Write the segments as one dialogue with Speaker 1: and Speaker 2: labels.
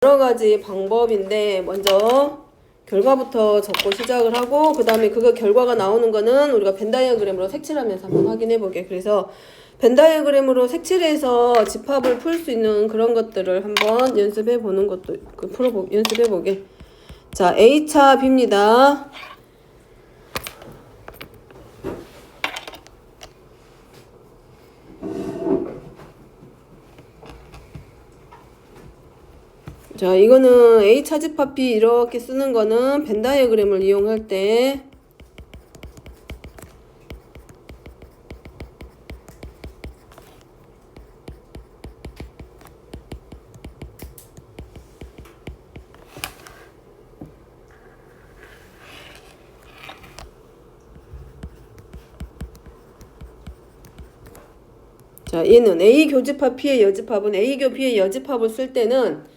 Speaker 1: 여러 가지 방법인데 먼저 결과부터 적고 시작을 하고 그 다음에 그거 결과가 나오는 거는 우리가 venn 다이어그램으로 색칠하면서 한번 확인해 보게. 그래서 venn 다이어그램으로 색칠해서 집합을 풀 수 있는 그런 것들을 한번 연습해 보는 것도 연습해 보게. 자, A차 B입니다. 자, 이거는 A차 집합 B 이렇게 쓰는 거는 벤 다이어그램을 이용할 때 자, 얘는 A 교집합 P의 여집합은 A 교 B의 여집합을 쓸 때는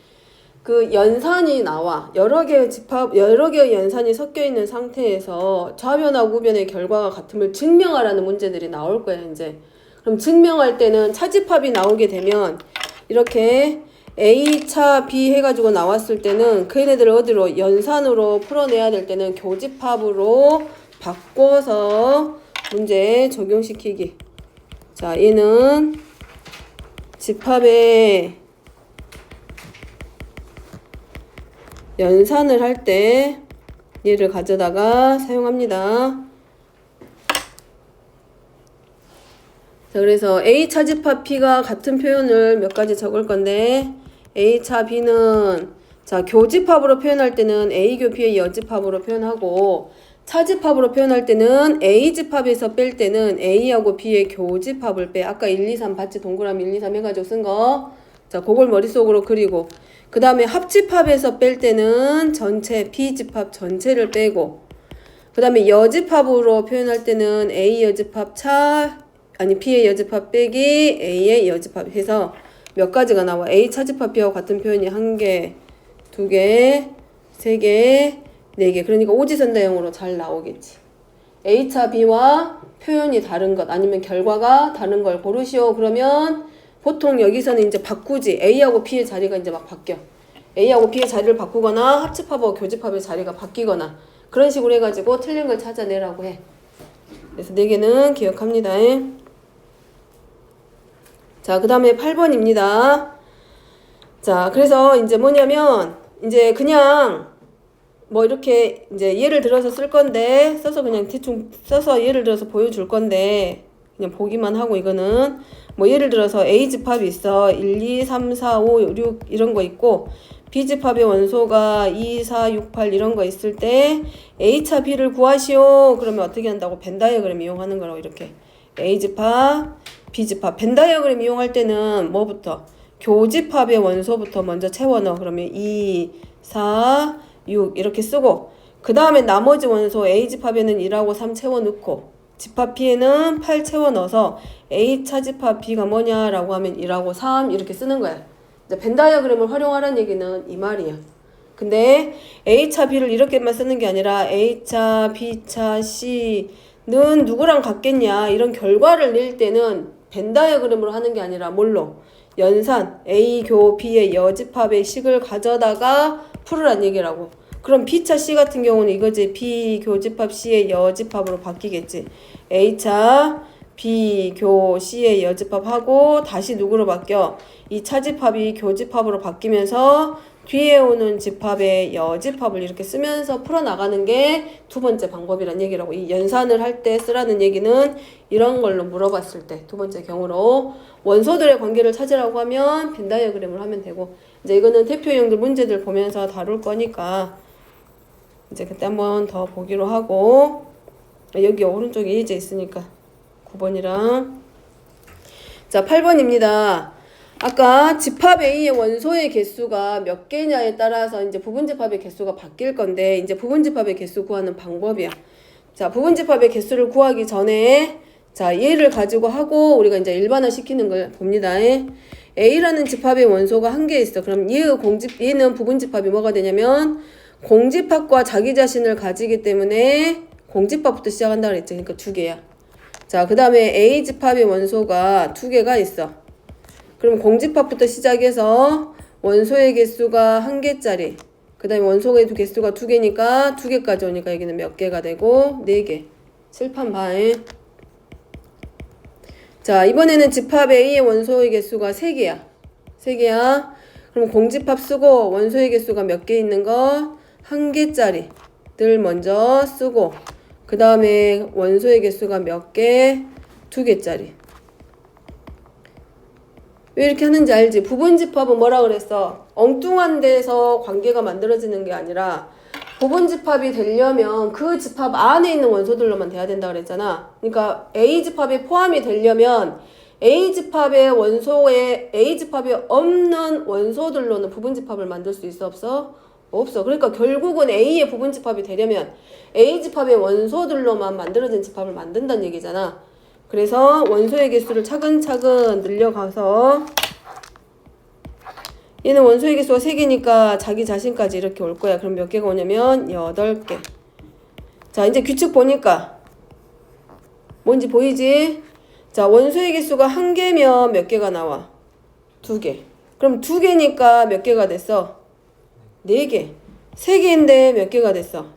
Speaker 1: 그 연산이 나와. 여러 개의 연산이 섞여 있는 상태에서 좌변하고 우변의 결과가 같음을 증명하라는 문제들이 나올 거야, 이제. 그럼 증명할 때는 차집합이 나오게 되면 이렇게 A차 B 해가지고 나왔을 때는 그 얘네들을 어디로 연산으로 풀어내야 될 때는 교집합으로 바꿔서 문제에 적용시키기. 자, 얘는 집합의 연산을 할 때 얘를 가져다가 사용합니다. 자, 그래서 A차 집합 P가 같은 표현을 몇 가지 적을 건데 A차 B는 자, 교집합으로 표현할 때는 A 교 B의 여집합으로 표현하고 차집합으로 표현할 때는 A집합에서 뺄 때는 A하고 B의 교집합을 빼. 아까 1, 2, 3 봤지? 동그라미 1, 2, 3 해가지고 쓴 거. 자, 그걸 머릿속으로 그리고 그 다음에 합집합에서 뺄 때는 전체 B집합 전체를 빼고 그 다음에 여집합으로 표현할 때는 A 여집합 B의 여집합 빼기 A의 여집합 해서 몇 가지가 나와. A 차집합 B하고 같은 표현이 1개, 2개, 3개, 4개. 그러니까 오지선다형으로 잘 나오겠지. A차 B와 표현이 다른 것 아니면 결과가 다른 걸 고르시오. 그러면 보통 여기서는 이제 바꾸지. A하고 B의 자리가 이제 막 바뀌어. A하고 B의 자리를 바꾸거나 합집합하고 교집합의 자리가 바뀌거나 그런 식으로 해가지고 틀린 걸 찾아내라고 해. 그래서 4개는 기억합니다. 자, 그 다음에 8번입니다. 자, 그래서 이제 뭐냐면 이제 그냥 뭐 이렇게 이제 예를 들어서 쓸 건데 써서 그냥 대충 써서 예를 들어서 보여줄 건데 그냥 보기만 하고 이거는 뭐 예를 들어서 A집합이 있어. 1, 2, 3, 4, 5, 6 이런 거 있고 B집합의 원소가 2, 4, 6, 8 이런 거 있을 때 A차 B를 구하시오. 그러면 어떻게 한다고? 벤 다이어그램 이용하는 거라고. 이렇게 A집합, B집합. 벤 다이어그램 이용할 때는 뭐부터? 교집합의 원소부터 먼저 채워 넣어. 그러면 2, 4, 6 이렇게 쓰고 그 다음에 나머지 원소 A집합에는 1하고 3 채워 넣고 집합 B에는 8 채워 넣어서 A차 집합 B가 뭐냐라고 하면 1하고 3 이렇게 쓰는 거야. 이제 벤 다이어그램을 활용하라는 얘기는 이 말이야. 근데 A차 B를 이렇게만 쓰는 게 아니라 A차 B차 C는 누구랑 같겠냐 이런 결과를 낼 때는 벤 다이어그램으로 하는 게 아니라 뭘로? 연산 A 교 B의 여집합의 식을 가져다가 풀으란 얘기라고. 그럼 B차 C 같은 경우는 이거지. B 교집합 C의 여집합으로 바뀌겠지. A차 B 교 C의 여집합하고 다시 누구로 바뀌어? 이 차집합이 교집합으로 바뀌면서 뒤에 오는 집합의 여집합을 이렇게 쓰면서 풀어나가는 게 두 번째 방법이란 얘기라고. 이 연산을 할 때 쓰라는 얘기는 이런 걸로 물어봤을 때 두 번째 경우로 원소들의 관계를 찾으라고 하면 벤 다이어그램을 하면 되고 이제 이거는 대표형들 문제들 보면서 다룰 거니까 이제 그때 한번 더 보기로 하고 여기 오른쪽에 예제 있으니까 9번이랑 자 8번입니다. 아까 집합 A의 원소의 개수가 몇 개냐에 따라서 이제 부분집합의 개수가 바뀔 건데 이제 부분집합의 개수 구하는 방법이야. 자, 부분집합의 개수를 구하기 전에 자, 얘를 가지고 하고 우리가 이제 일반화 시키는 걸 봅니다. A라는 집합의 원소가 1개 있어. 그럼 얘는 부분집합이 뭐가 되냐면 공집합과 자기 자신을 가지기 때문에 공집합부터 시작한다 그랬지. 그러니까 2개야. 자, 그 다음에 A집합의 원소가 2개가 있어. 그럼 공집합부터 시작해서 원소의 개수가 1개짜리. 그 다음에 원소의 개수가 2개니까 2개까지 오니까 여기는 몇 개가 되고 4개. 칠판 봐에. 자, 이번에는 집합 A의 원소의 개수가 3개야. 3개야. 그럼 공집합 쓰고 원소의 개수가 몇 개 있는 거? 1개짜리들 먼저 쓰고 그 다음에 원소의 개수가 몇 개? 2개짜리. 왜 이렇게 하는지 알지? 부분집합은 뭐라 그랬어? 엉뚱한 데서 관계가 만들어지는 게 아니라 부분집합이 되려면 그 집합 안에 있는 원소들로만 돼야 된다 그랬잖아. 그러니까 A집합이 포함이 되려면 A집합의 원소에 A집합이 없는 원소들로는 부분집합을 만들 수 있어 없어? 없어. 그러니까 결국은 A의 부분집합이 되려면 A집합의 원소들로만 만들어진 집합을 만든다는 얘기잖아. 그래서 원소의 개수를 차근차근 늘려가서 얘는 원소의 개수가 3개니까 자기 자신까지 이렇게 올 거야. 그럼 몇 개가 오냐면 8개. 자, 이제 규칙 보니까 뭔지 보이지? 자, 원소의 개수가 1개면 몇 개가 나와? 2개. 그럼 2개니까 몇 개가 됐어? 4개. 3개인데 몇 개가 됐어?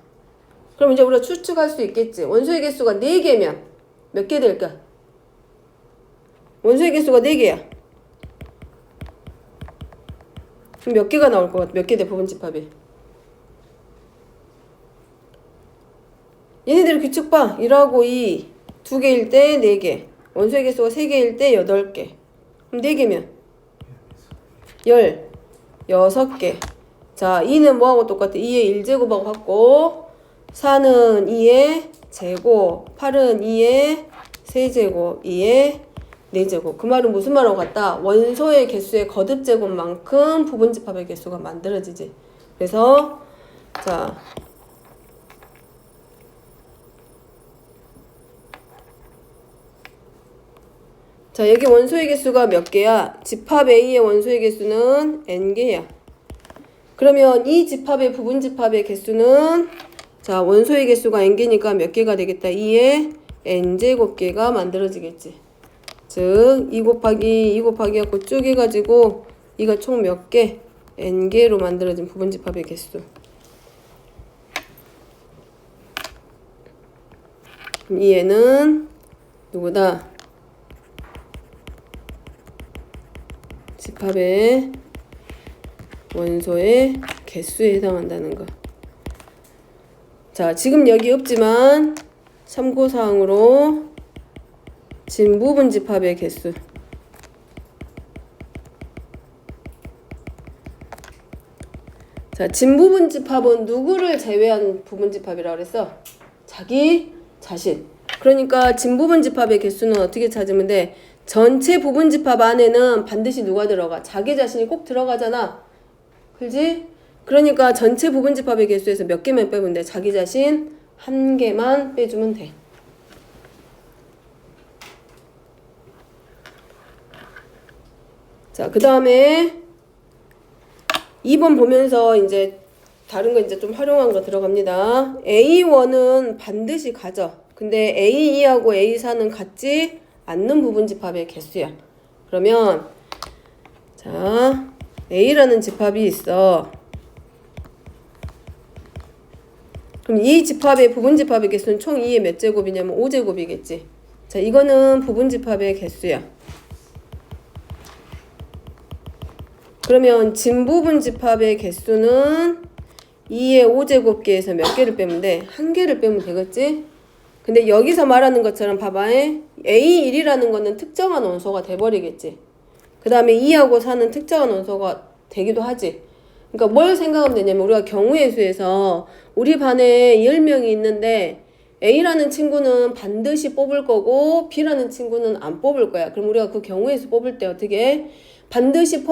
Speaker 1: 그럼 이제 우리가 추측할 수 있겠지. 원소의 개수가 4개면 몇 개 될까? 원소의 개수가 4개야. 그럼 몇 개가 나올 것 같아? 몇 개 돼, 부분집합이? 얘네들 규칙 봐. 1하고 2. 2개일 때 4개. 원소의 개수가 3개일 때 8개. 그럼 4개면? 16개. 자, 2는 뭐하고 똑같아? 2의 1제곱하고 같고 4는 2의 제곱, 8은 2의 세제곱, 2의 4제곱. 그 말은 무슨 말하고 같다? 원소의 개수의 거듭제곱만큼 부분집합의 개수가 만들어지지. 그래서 자, 여기 원소의 개수가 몇 개야? 집합 A의 원소의 개수는 n개야. 그러면 이 집합의 부분집합의 개수는 자, 원소의 개수가 n개니까 몇 개가 되겠다? 2의 n제곱 개가 만들어지겠지. 즉, 2 곱하기 2 곱하기 갖고 쭉 해가지고 이가 총 몇 개? n개로 만들어진 부분집합의 개수. 그럼 이 n은 누구다? 집합의 원소의 개수에 해당한다는 거. 자, 지금 여기 없지만 참고사항으로 진부분집합의 개수. 자, 진부분집합은 누구를 제외한 부분집합이라고 그랬어? 자기 자신. 그러니까 진부분집합의 개수는 어떻게 찾으면 돼? 전체 부분집합 안에는 반드시 누가 들어가? 자기 자신이 꼭 들어가잖아. 그지? 그러니까 전체 부분집합의 개수에서 몇 개만 빼면 돼? 자기 자신 1개만 빼주면 돼. 자, 그 다음에 2번 보면서 이제 다른 거 이제 좀 활용한 거 들어갑니다. A1은 반드시 가져. 근데 A2하고 A4는 같지 않는 부분집합의 개수야. 그러면 자, A라는 집합이 있어. 그럼 이 집합의 부분집합의 개수는 총 2의 몇 제곱이냐면 5제곱이겠지. 자, 이거는 부분집합의 개수야. 그러면 진부분집합의 개수는 2의 5제곱계에서 몇 개를 빼면 돼? 1개를 빼면 되겠지? 근데 여기서 말하는 것처럼 봐봐. A1이라는 거는 특정한 원소가 돼버리겠지. 그 다음에 2하고 4는 특정한 원소가 되기도 하지. 그러니까 뭘 생각하면 되냐면 우리가 경우의 수에서 우리 반에 10명이 있는데 A라는 친구는 반드시 뽑을 거고 B라는 친구는 안 뽑을 거야. 그럼 우리가 그 경우의 수 뽑을 때 어떻게 해? 반드시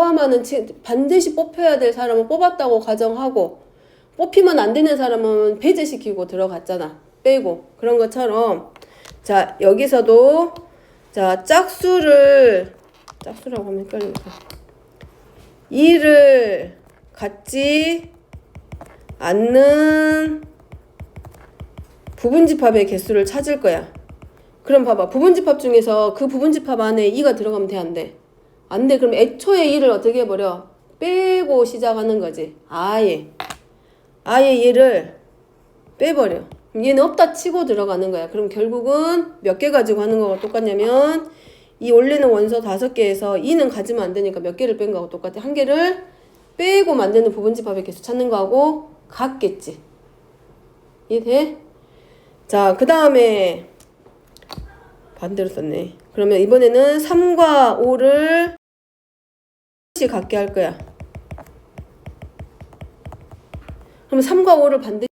Speaker 1: 반드시 뽑혀야 될 사람은 뽑았다고 가정하고 뽑히면 안 되는 사람은 배제시키고 들어갔잖아. 빼고. 그런 것처럼 자, 여기서도 자, 짝수라고 하면 헷갈리겠다. 2를 갖지 않는 부분집합의 개수를 찾을 거야. 그럼 봐봐. 부분집합 중에서 그 부분집합 안에 2가 들어가면 돼, 안 돼? 안 돼. 그럼 애초에 2를 어떻게 해버려? 빼고 시작하는 거지. 아예 얘를 빼버려. 얘는 없다 치고 들어가는 거야. 그럼 결국은 몇 개 가지고 하는 거가 똑같냐면 이 원래는 원소 5개에서 2는 가지면 안 되니까 몇 개를 뺀 거하고 똑같아. 한 개를 빼고 만드는 부분집합의 개수 찾는 거하고 같겠지. 이해돼? 자, 그 다음에 반대로 썼네. 그러면 이번에는 3과 5를 반드시 같게 할 거야. 그럼 3과 5를 반드시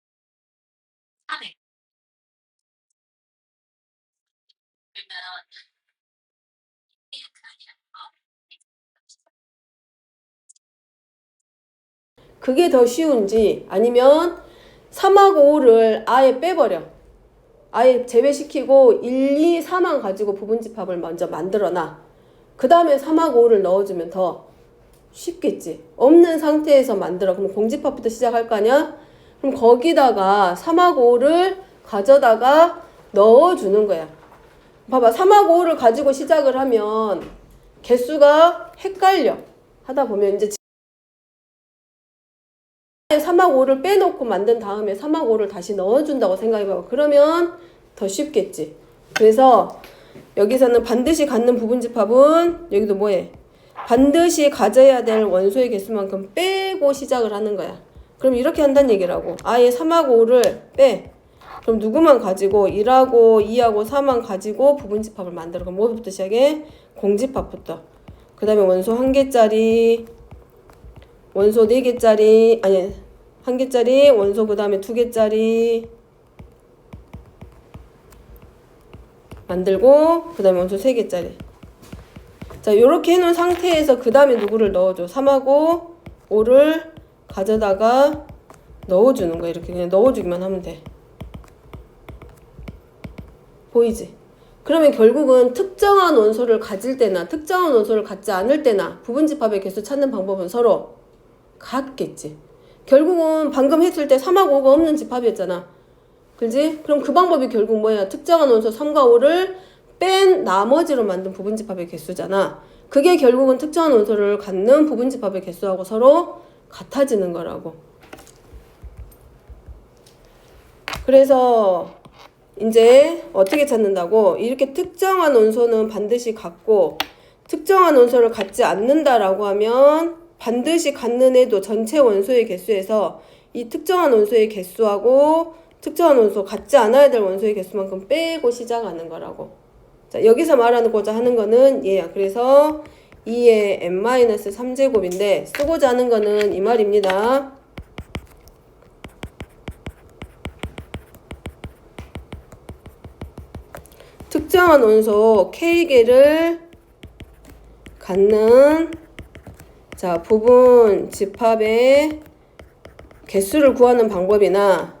Speaker 1: 그게 더 쉬운지 아니면 3하고 5를 아예 빼버려. 아예 제외시키고 1, 2, 4만 가지고 부분집합을 먼저 만들어놔. 그 다음에 3하고 5를 넣어주면 더 쉽겠지. 없는 상태에서 만들어. 그럼 공집합부터 시작할 거 아니야? 그럼 거기다가 3하고 5를 가져다가 넣어주는 거야. 봐봐. 3하고 5를 가지고 시작을 하면 개수가 헷갈려. 하다 보면 이제 3하고 5를 빼놓고 만든 다음에 3하고 5를 다시 넣어준다고 생각해봐봐. 그러면 더 쉽겠지. 그래서 여기서는 반드시 갖는 부분집합은 여기도 뭐해? 반드시 가져야 될 원소의 개수만큼 빼고 시작을 하는 거야. 그럼 이렇게 한다는 얘기라고. 아예 3하고 5를 빼. 그럼 누구만 가지고 1하고 2하고 4만 가지고 부분집합을 만들어. 그럼 뭐부터 시작해? 공집합부터. 그 다음에 원소 1개짜리, 원소 4개짜리, 아니 1개짜리, 원소 그 다음에 2개짜리 만들고 그 다음에 원소 3개짜리. 자, 요렇게 해놓은 상태에서 그 다음에 누구를 넣어줘? 3하고 5를 가져다가 넣어주는 거야. 이렇게 그냥 넣어주기만 하면 돼. 보이지? 그러면 결국은 특정한 원소를 가질 때나 특정한 원소를 갖지 않을 때나 부분집합의 개수 찾는 방법은 서로 같겠지. 결국은 방금 했을 때 3하고 5가 없는 집합이었잖아. 그지? 그럼 그 방법이 결국 뭐야? 특정한 원소 3과 5를 뺀 나머지로 만든 부분집합의 개수잖아. 그게 결국은 특정한 원소를 갖는 부분집합의 개수하고 서로 같아지는 거라고. 그래서 이제 어떻게 찾는다고? 이렇게 특정한 원소는 반드시 갖고 특정한 원소를 갖지 않는다라고 하면 반드시 갖는 애도 전체 원소의 개수에서 이 특정한 원소의 개수하고 특정한 원소 갖지 않아야 될 원소의 개수만큼 빼고 시작하는 거라고. 자, 여기서 말하고자 하는 거는 얘야. 그래서 2의 n-3제곱인데 쓰고자 하는 거는 이 말입니다. 특정한 원소 K개를 갖는 자, 부분 집합의 개수를 구하는 방법이나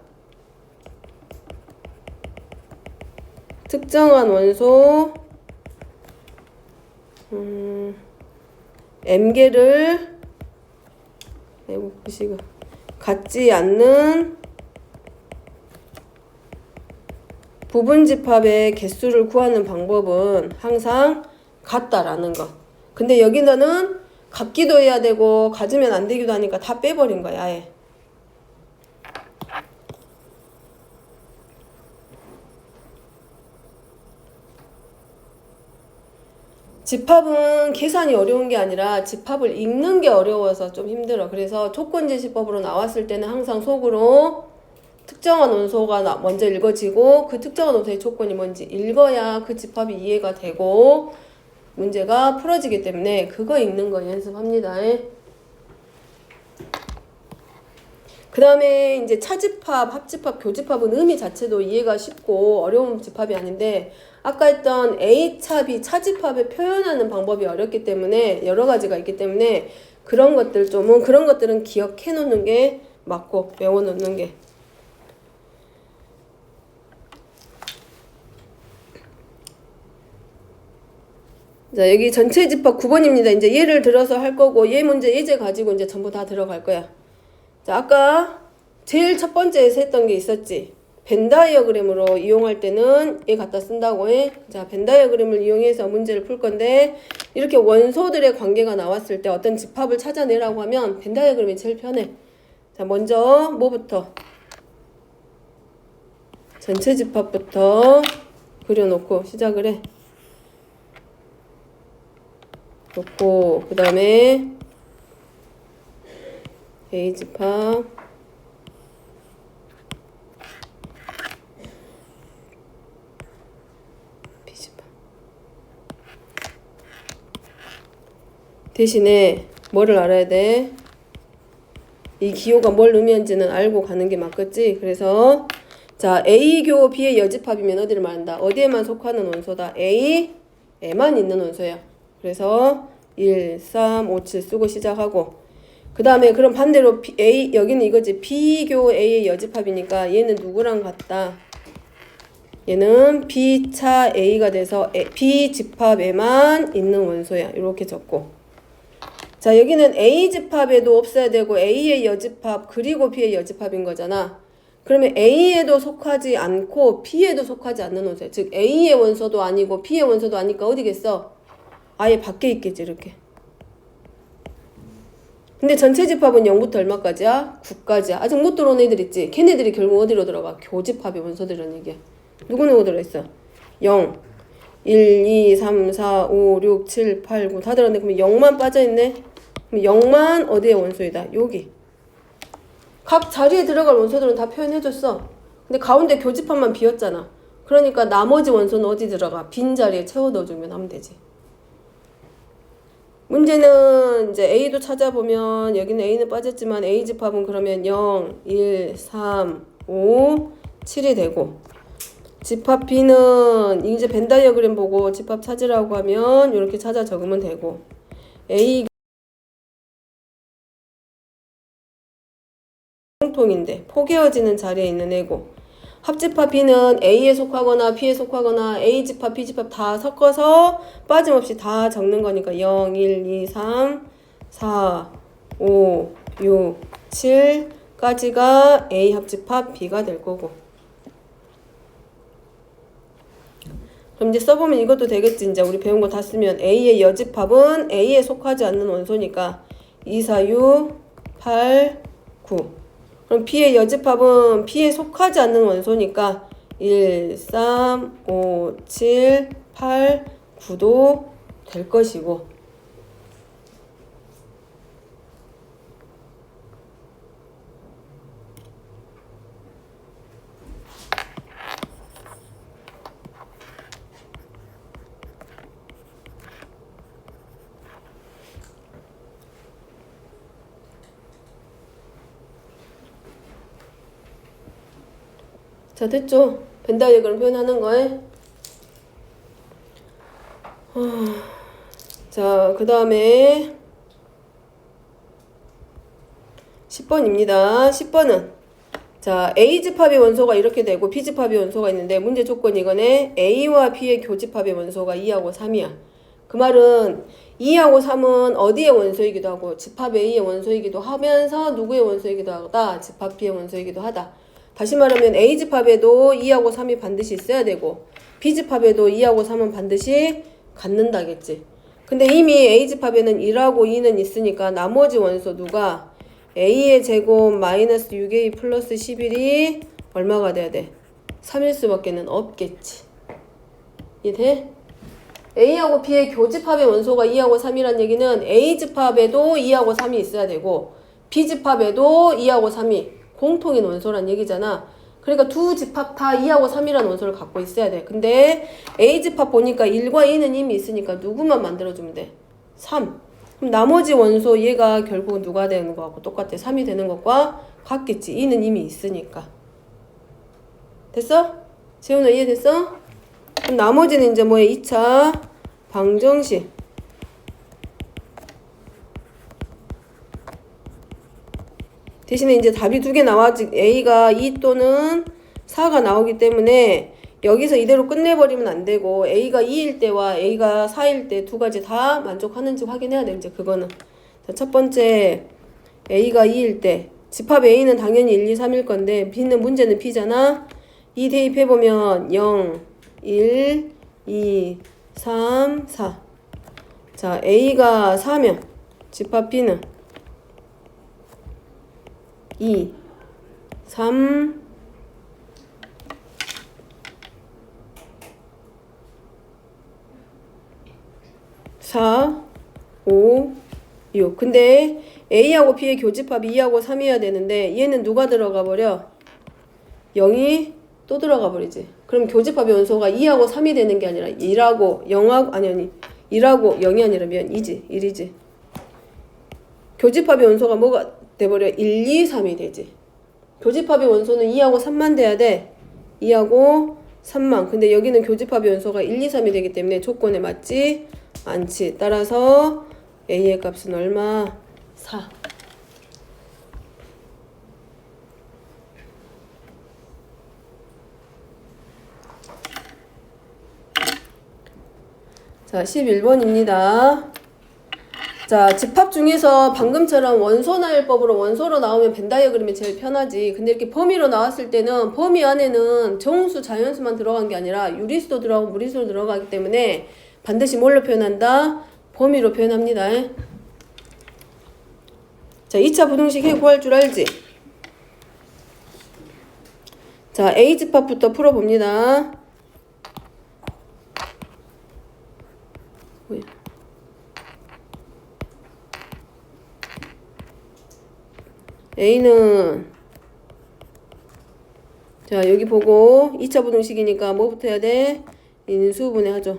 Speaker 1: 특정한 원소 M개를 갖지 않는 부분집합의 개수를 구하는 방법은 항상 같다라는 거. 근데 여기서는 갖기도 해야 되고 가지면 안 되기도 하니까 다 빼버린 거야. 아예. 집합은 계산이 어려운 게 아니라 집합을 읽는 게 어려워서 좀 힘들어. 그래서 조건제시법으로 나왔을 때는 항상 속으로 특정한 원소가 먼저 읽어지고 그 특정한 원소의 조건이 뭔지 읽어야 그 집합이 이해가 되고 문제가 풀어지기 때문에 그거 읽는 거 연습합니다. 그 다음에 이제 차집합, 합집합, 교집합은 의미 자체도 이해가 쉽고 어려운 집합이 아닌데 아까 했던 A차, B, 차집합을 표현하는 방법이 어렵기 때문에 여러 가지가 있기 때문에 그런 것들은 기억해 놓는 게 맞고 외워 놓는 게. 자, 여기 전체 집합 9번입니다. 이제 예를 들어서 할 거고 얘 문제 예제 가지고 이제 전부 다 들어갈 거야. 자, 아까 제일 첫 번째에서 했던 게 있었지. 벤 다이어그램으로 이용할 때는 얘 갖다 쓴다고 해. 자, 벤 다이어그램을 이용해서 문제를 풀 건데 이렇게 원소들의 관계가 나왔을 때 어떤 집합을 찾아내라고 하면 벤 다이어그램이 제일 편해. 자, 먼저 뭐부터? 전체 집합부터 그려놓고 시작을 해. 놓고 그 다음에 A 집합 B 집합 대신에 뭐를 알아야 돼? 이 기호가 뭘 의미하는지는 알고 가는 게 맞겠지? 그래서 자, A교 B의 여집합이면 어디를 말한다? 어디에만 속하는 원소다? A에만 있는 원소야. 그래서 1, 3, 5, 7 쓰고 시작하고 그 다음에 그럼 반대로 A, 여기는 이거지. B교 A의 여집합이니까 얘는 누구랑 같다? 얘는 B차 A가 돼서 B 집합에만 있는 원소야. 이렇게 적고 자, 여기는 A 집합에도 없어야 되고 A의 여집합 그리고 B의 여집합인 거잖아. 그러면 A에도 속하지 않고 B에도 속하지 않는 원소야. 즉 A의 원소도 아니고 B의 원소도 아니까 어디겠어? 아예 밖에 있겠지 이렇게. 근데 전체 집합은 0부터 얼마까지야? 9까지야. 아직 못 들어온 애들 있지? 걔네들이 결국 어디로 들어가? 교집합의 원소들이라는 얘기야. 누구누구 들어있어? 0, 1, 2, 3, 4, 5, 6, 7, 8, 9 다 들어갔네. 그러면 0만 빠져있네? 그럼 0만 어디의 원소이다? 여기. 각 자리에 들어갈 원소들은 다 표현해줬어. 근데 가운데 교집합만 비었잖아. 그러니까 나머지 원소는 어디 들어가? 빈 자리에 채워 넣어주면 하면 되지. 문제는 이제 A도 찾아보면 여기는 A는 빠졌지만 A 집합은 그러면 0, 1, 3, 5, 7이 되고 집합 B는 이제 벤 다이어그램 보고 집합 찾으라고 하면 이렇게 찾아 적으면 되고 A 공통인데 포개어지는 자리에 있는 애고 합집합 B는 A에 속하거나 B에 속하거나 A 집합, B 집합 다 섞어서 빠짐없이 다 적는 거니까 0, 1, 2, 3, 4, 5, 6, 7까지가 A 합집합 B가 될 거고 그럼 이제 써보면 이것도 되겠지. 이제 우리 배운 거 다 쓰면 A의 여집합은 A에 속하지 않는 원소니까 2, 4, 6, 8, 9 그럼 B의 여집합은 B에 속하지 않는 원소니까 1, 3, 5, 7, 8, 9도 될 것이고 자, 됐죠? 벤 다이어그램 표현하는 거에 자, 그 다음에 10번입니다. 10번은 자, A집합의 원소가 이렇게 되고 B집합의 원소가 있는데 문제 조건이 이거네. A와 B의 교집합의 원소가 2하고 3이야. 그 말은 2하고 3은 어디의 원소이기도 하고 집합 A의 원소이기도 하면서 누구의 원소이기도 하다. 집합 B의 원소이기도 하다. 다시 말하면 A집합에도 2하고 3이 반드시 있어야 되고 B집합에도 2하고 3은 반드시 갖는다겠지. 근데 이미 A집합에는 1하고 2는 있으니까 나머지 원소 누가 A의 제곱 마이너스 6A 플러스 11이 얼마가 돼야 돼? 3일 수밖에는 없겠지. 이해돼? A하고 B의 교집합의 원소가 2하고 3이란 얘기는 A집합에도 2하고 3이 있어야 되고 B집합에도 2하고 3이 공통인 원소란 얘기잖아. 그러니까 두 집합 다 2하고 3이라는 원소를 갖고 있어야 돼. 근데 A집합 보니까 1과 2는 이미 있으니까 누구만 만들어주면 돼? 3. 그럼 나머지 원소 얘가 결국 누가 되는 거하고 똑같아. 3이 되는 것과 같겠지. 2는 이미 있으니까. 됐어? 재훈아 이해됐어? 그럼 나머지는 이제 뭐야? 2차 방정식. 대신에 이제 답이 두 개 나와지 A가 2 또는 4가 나오기 때문에 여기서 이대로 끝내버리면 안 되고 A가 2일 때와 A가 4일 때 두 가지 다 만족하는지 확인해야 돼. 이제 그거는 자, 첫 번째 A가 2일 때 집합 A는 당연히 1, 2, 3일 건데 B는 문제는 B잖아. 2 대입해보면 0, 1, 2, 3, 4. 자, A가 4면 집합 B는 2, 3, 4, 5, 6. 근데 A하고 B의 교집합이 2하고 3이어야 되는데 얘는 누가 들어가 버려? 0이 또 들어가 버리지. 그럼 교집합의 원소가 2하고 3이 되는 게 아니라 1하고 0하고 아니 1하고 0이 아니라 면 2지. 1이지. 교집합의 원소가 뭐가 돼버려? 1, 2, 3이 되지. 교집합의 원소는 2하고 3만 돼야 돼. 2하고 3만. 근데 여기는 교집합의 원소가 1, 2, 3이 되기 때문에 조건에 맞지 않지. 따라서 A의 값은 얼마? 4. 자, 11번입니다. 자, 집합 중에서 방금처럼 원소나열법으로 원소로 나오면 벤 다이어그램이 제일 편하지. 근데 이렇게 범위로 나왔을 때는 범위 안에는 정수, 자연수만 들어간 게 아니라 유리수도 들어가고 무리수도 들어가기 때문에 반드시 뭘로 표현한다? 범위로 표현합니다. 자, 2차 부등식 해 구할 줄 알지? 자, A집합부터 풀어봅니다. A는 자, 여기 보고 2차 부등식이니까 뭐부터 해야 돼? 인수분해 하죠.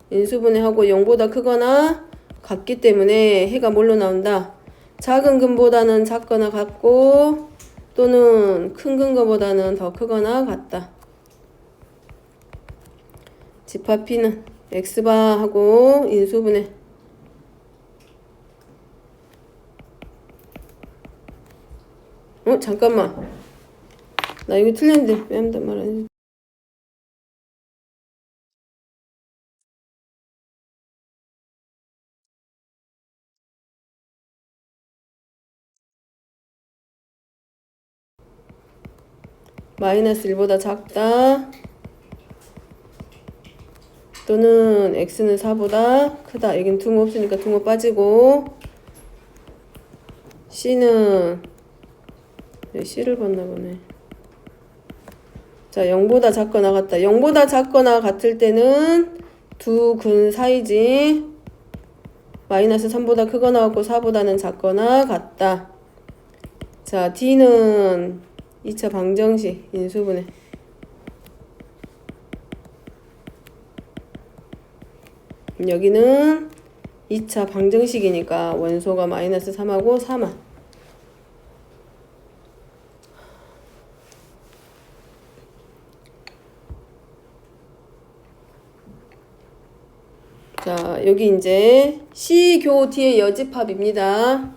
Speaker 1: 인수분해하고 0보다 크거나 같기 때문에 해가 뭘로 나온다? 작은 근보다는 작거나 같고 또는 큰 근거보다는 더 크거나 같다. 집합 P는 X바하고 인수분해 잠깐만. 나 이거 틀렸는데 왜 한단 말이야? 마이너스 1보다 작다. 또는 x는 4보다 크다. 여긴 등호 없으니까 등호 빠지고 c는 c를 봤나 보네. 자, 0보다 작거나 같다. 0보다 작거나 같을 때는 두 근 사이지. 마이너스 3보다 크거나 같고 4보다는 작거나 같다. 자, d는 2차 방정식 인수분해. 여기는 2차 방정식이니까 원소가 마이너스 3하고 4만. 자, 여기 이제 C교 D의 여집합입니다.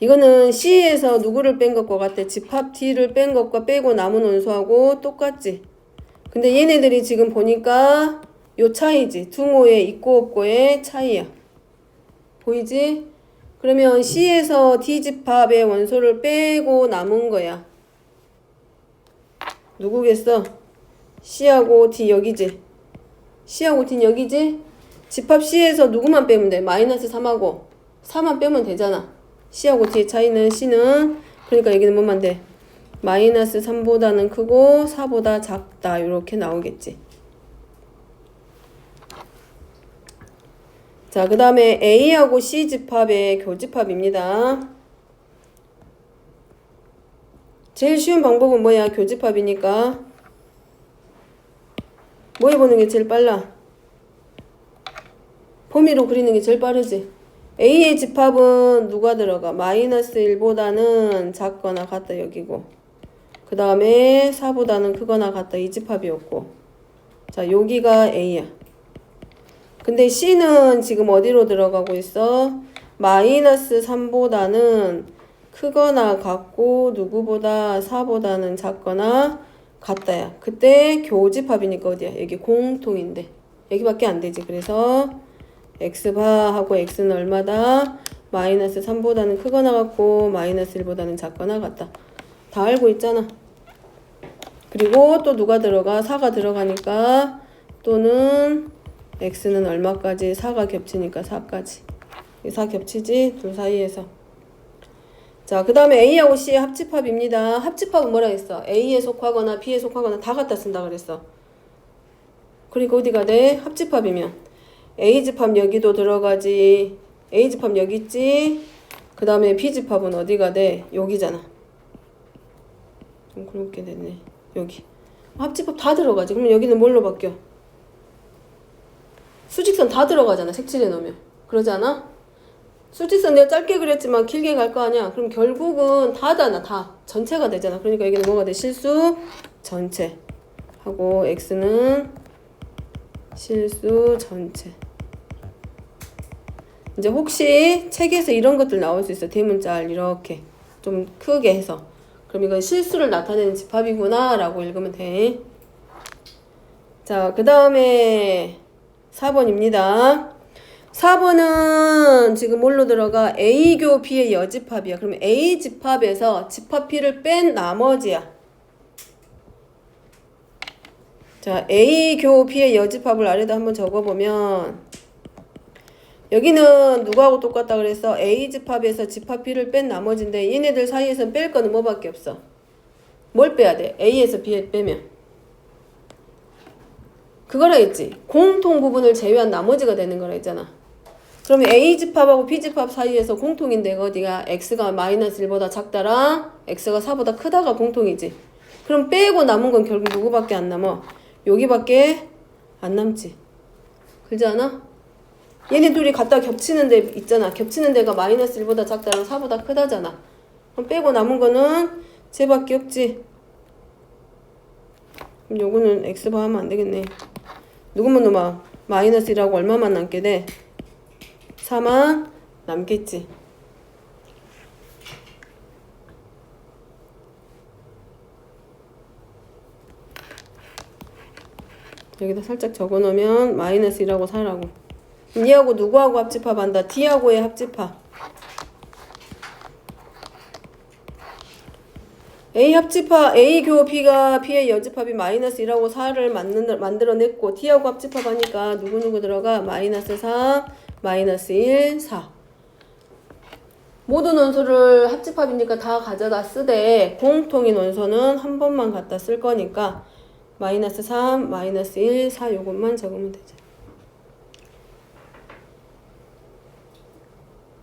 Speaker 1: 이거는 C에서 누구를 뺀 것과 같아? 집합 D를 뺀 것과 빼고 남은 원소하고 똑같지? 근데 얘네들이 지금 보니까 요 차이지. 등호의 있고 없고의 차이야. 보이지? 그러면 C에서 D집합의 원소를 빼고 남은 거야. 누구겠어? C하고 D 여기지? C하고 D는 여기지? 집합 C에서 누구만 빼면 돼? 마이너스 3하고 4만 빼면 되잖아. C하고 D의 차이는 C는 그러니까 여기는 뭐만 돼? 마이너스 3보다는 크고 4보다 작다. 이렇게 나오겠지. 자, 그 다음에 A하고 C 집합의 교집합입니다. 제일 쉬운 방법은 뭐야? 교집합이니까 뭐 해보는 게 제일 빨라? 범위로 그리는 게 제일 빠르지. A의 집합은 누가 들어가? 마이너스 1보다는 작거나 같다 여기고 그 다음에 4보다는 크거나 같다 이 집합이었고 자, 여기가 A야. 근데 C는 지금 어디로 들어가고 있어? 마이너스 3보다는 크거나 같고 누구보다 4보다는 작거나 같다야. 그때 교집합이니까 어디야? 여기 공통인데 여기밖에 안 되지. 그래서 x바하고 x는 얼마다? 마이너스 3보다는 크거나 같고 마이너스 1보다는 작거나 같다. 다 알고 있잖아. 그리고 또 누가 들어가? 4가 들어가니까 또는 x는 얼마까지? 4가 겹치니까 4까지. 4 겹치지? 둘 사이에서. 자, 그 다음에 A하고 C의 합집합입니다. 합집합은 뭐라 했어? A에 속하거나 B에 속하거나 다 갖다 쓴다 그랬어. 그리고 어디가 돼? 합집합이면 A집합 여기도 들어가지. A집합 여기 있지. 그 다음에 B집합은 어디가 돼? 여기잖아. 좀 그렇게 됐네. 여기. 합집합 다 들어가지. 그러면 여기는 뭘로 바뀌어? 수직선 다 들어가잖아. 색칠해 놓으면. 그러지 않아? 수직선 내가 짧게 그렸지만 길게 갈 거 아니야. 그럼 결국은 다잖아. 다. 전체가 되잖아. 그러니까 여기는 뭐가 돼? 실수 전체. 하고 x는 실수 전체. 이제 혹시 책에서 이런 것들 나올 수 있어. 대문짤 이렇게 좀 크게 해서. 그럼 이건 실수를 나타내는 집합이구나 라고 읽으면 돼. 자, 그 다음에 4번입니다. 4번은 지금 뭘로 들어가? A교 B의 여집합이야. 그러면 A집합에서 집합 B를 뺀 나머지야. 자, A교 B의 여집합을 아래다 한번 적어보면 여기는 누구하고 똑같다 그랬어? A집합에서 집합 B를 뺀 나머지인데 얘네들 사이에서 뺄 거는 뭐밖에 없어? 뭘 빼야 돼? A에서 B에 빼면 그거라 했지. 공통 부분을 제외한 나머지가 되는 거라 했잖아. 그러면 A집합하고 B집합 사이에서 공통인데 어디가 X가 마이너스 1보다 작다랑 X가 4보다 크다가 공통이지. 그럼 빼고 남은 건 결국 누구밖에 안 남아? 여기밖에 안 남지. 그렇지 않아? 얘네 둘이 갖다 겹치는 데 있잖아. 겹치는 데가 마이너스 1보다 작다랑 4보다 크다잖아. 그럼 빼고 남은 거는 쟤밖에 없지. 그럼 요거는 X바 하면 안 되겠네. 누구면 놈아 마이너스 1하고 얼마만 남게 돼? 4만 남겠지. 여기다 살짝 적어놓으면 마이너스 1하고 4라고. 얘하고 누구하고 합집합한다? D하고의 합집합. A 합집합, A 교 B가 B의 여집합이 마이너스 1하고 4를 만들어냈고 D하고 합집합하니까 누구누구 들어가? 마이너스 4, 마이너스 1, 4. 모든 원소를 합집합이니까 다 가져다 쓰되 공통인 원소는 한 번만 갖다 쓸 거니까 마이너스 3, 마이너스 1, 4 요것만 적으면 되죠.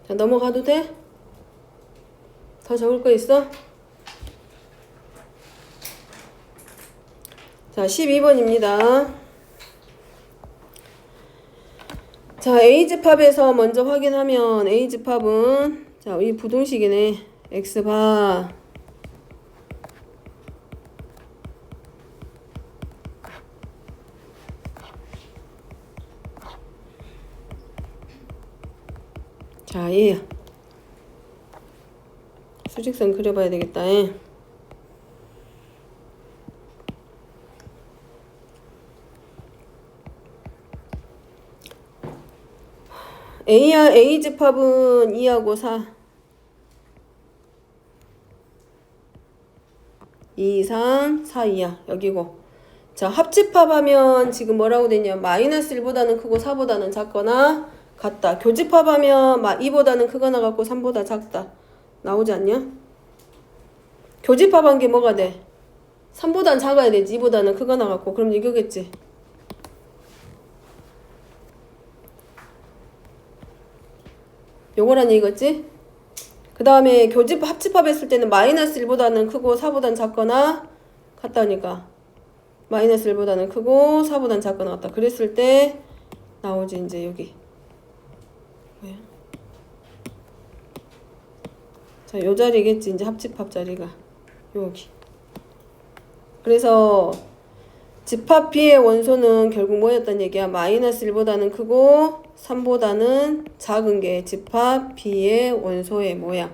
Speaker 1: 자, 넘어가도 돼? 더 적을 거 있어? 자, 12번입니다. 자, A집합에서 먼저 확인하면 A집합은 자, 이 부동식이네. X바 자, 얘 수직선 그려봐야 되겠다. A집합은 2하고 4 2 이상 4 2야 여기고. 자, 합집합하면 지금 뭐라고 됐냐? 마이너스 1보다는 크고 4보다는 작거나 같다. 교집합하면 2보다는 크거나 같고 3보다 작다. 나오지 않냐? 교집합한 게 뭐가 돼? 3보다는 작아야 되지. 2보다는 크거나 같고. 그럼 이거겠지. 요거란 얘기겠지? 그 다음에 합집합했을 때는 마이너스 1보다는 크고 4보다는 작거나 같다니까. 마이너스 1보다는 크고 4보다는 작거나 같다. 그랬을 때 나오지 이제 여기. 뭐야? 자, 요 자리겠지. 이제 합집합 자리가. 여기. 그래서 집합 B의 원소는 결국 뭐였단 얘기야? 마이너스 1보다는 크고 3보다는 작은 게 집합 B의 원소의 모양.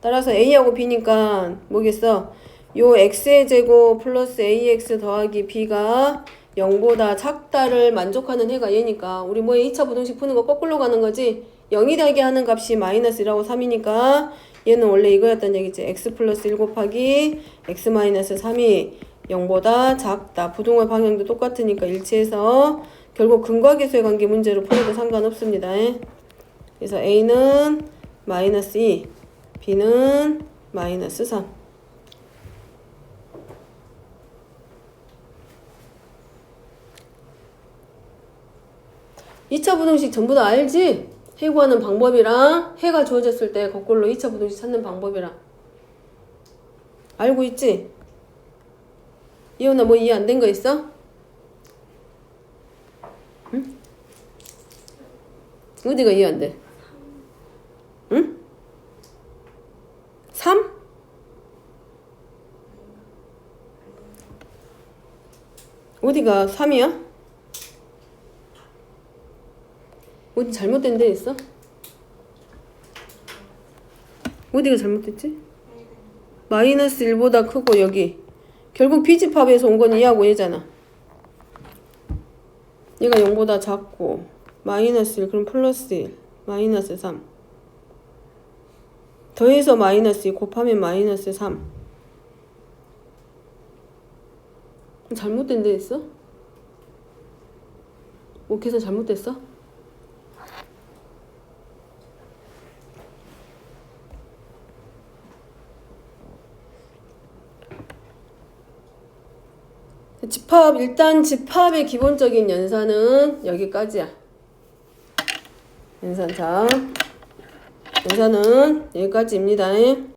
Speaker 1: 따라서 A하고 B니까 뭐겠어? 요 X의 제곱 플러스 AX 더하기 B가 0보다 작다를 만족하는 해가 얘니까 우리 뭐에 2차 부등식 푸는 거 거꾸로 가는 거지? 0이 되게 하는 값이 마이너스 1하고 3이니까 얘는 원래 이거였단 얘기지. X 플러스 1 곱하기 X 마이너스 3이 0보다 작다. 부동의 방향도 똑같으니까 일치해서 결국 근과 계수의 관계 문제로 풀어도 상관없습니다. 그래서 A는 마이너스 2, B는 마이너스 3. 이차 부등식 전부 다 알지? 해구하는 방법이랑 해가 주어졌을 때 거꾸로 2차 부등식 찾는 방법이랑 알고 있지? 이혼아 뭐 이해 안 된 거 있어? 응? 어디가 이해 안 돼? 응? 3? 어디가 3이야? 어디 잘못된 데 있어? 어디가 잘못됐지? 마이너스 1보다 크고 여기 결국 비집합에서 온 건 2하고 얘잖아. 얘가 0보다 작고 마이너스 1 그럼 플러스 1 마이너스 3 더해서 마이너스 2 곱하면 마이너스 3 잘못된 데 있어? 뭐 계산 잘못됐어? 집합 일단 집합의 기본적인 연산은 여기까지야. 연산 자 연산은 여기까지입니다.